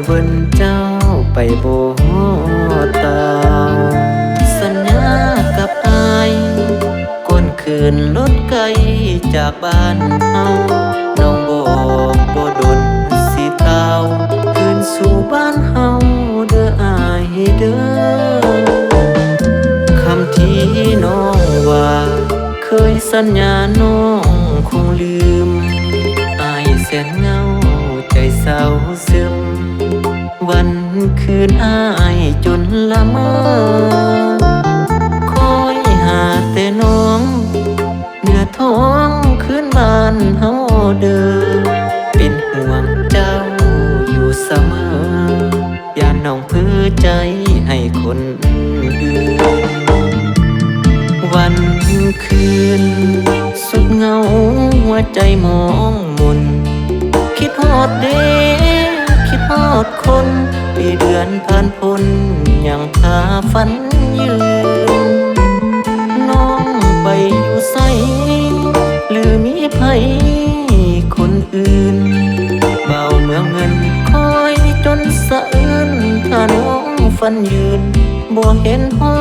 เวินเจ้าไปโบตาวสัญญากับอายก้นคืนรถไกลจากบ้านเฮาน้องบอกบ่ดนสิเต้าคืนสู่บ้านเฮาเด้ออายเด้อคำที่น้องว่าเคยสัญญาน้องคงลืมอายแสนเหงาใจเศร้าซึมวันคืนอายจนละเมอคอยหาแต่น้องเหนือท้องคืนบ้านเฮาเด้อเป็นห่วงเจ้าอยู่เสมออย่าน้องเพื่อใจให้คนอื่นวันคืนสุดเหงาหัวใจมองมนคิดฮอดเด้คิดฮอดคนปีเดือนผ่านพ้นยังพาฝันยืนน้องไปอยู่ไสหรือมีไผคนอื่นเบาเมืองเงินคอยจนสะอื้นถ้าน้องฝันยืนบ่เห็นฮอ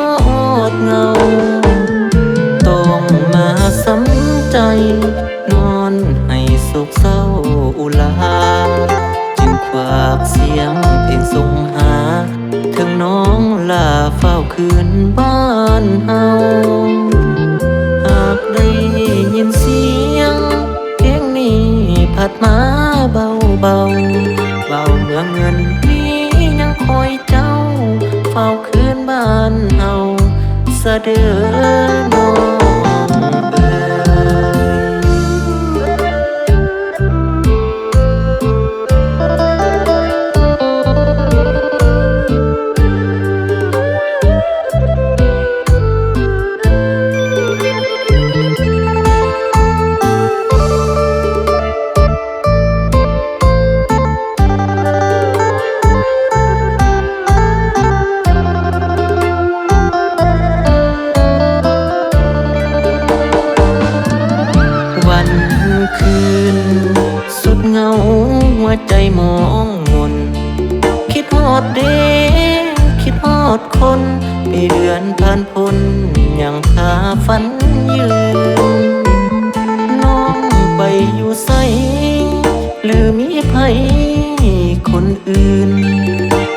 ดเงาต้องมาสำใจนอนให้โศกเศร้าอุลาจึงฝากเสียงเพลงส่งหาถึงน้องลาเฝ้าคืนบ้านเฮาหากได้ยินเสียงเพลงนี้พัดมาเบาเบาเบาเมืองเงินนี้ยังคอยเจ้าเฝ้าคืนบ้านเฮาเสด็จน้องวันคืนสุดเหงาหัวใจมองมนคิดฮอดเด้คิดฮอดคนปีเดือนผ่านพ้นยังพาฝันยืนน้องไปอยู่ไสหรือมีไผคนอื่น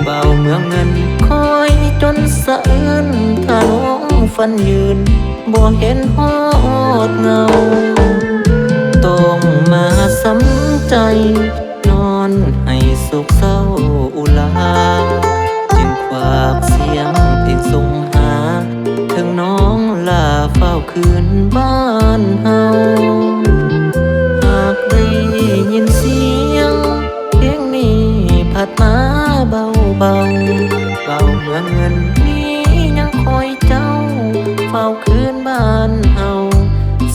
เบาเมืองเงินคอยจนสะอื้นถ้าน้องฝันยืนบ่เห็นฮอดเงาต้องมาสำใจนอนให้โศกเศร้าอุลาจึงฝากเสียงเพลงส่งหาถึงน้องลาเฝ้าคืนบ้านเฮาหากได้ยินเสียงเพลงนี้พัดมาเบาเบาเบาเมืองเงินนี้ยังคอยเจ้าเฝ้าคืนบ้านเฮา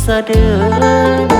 เสด็จ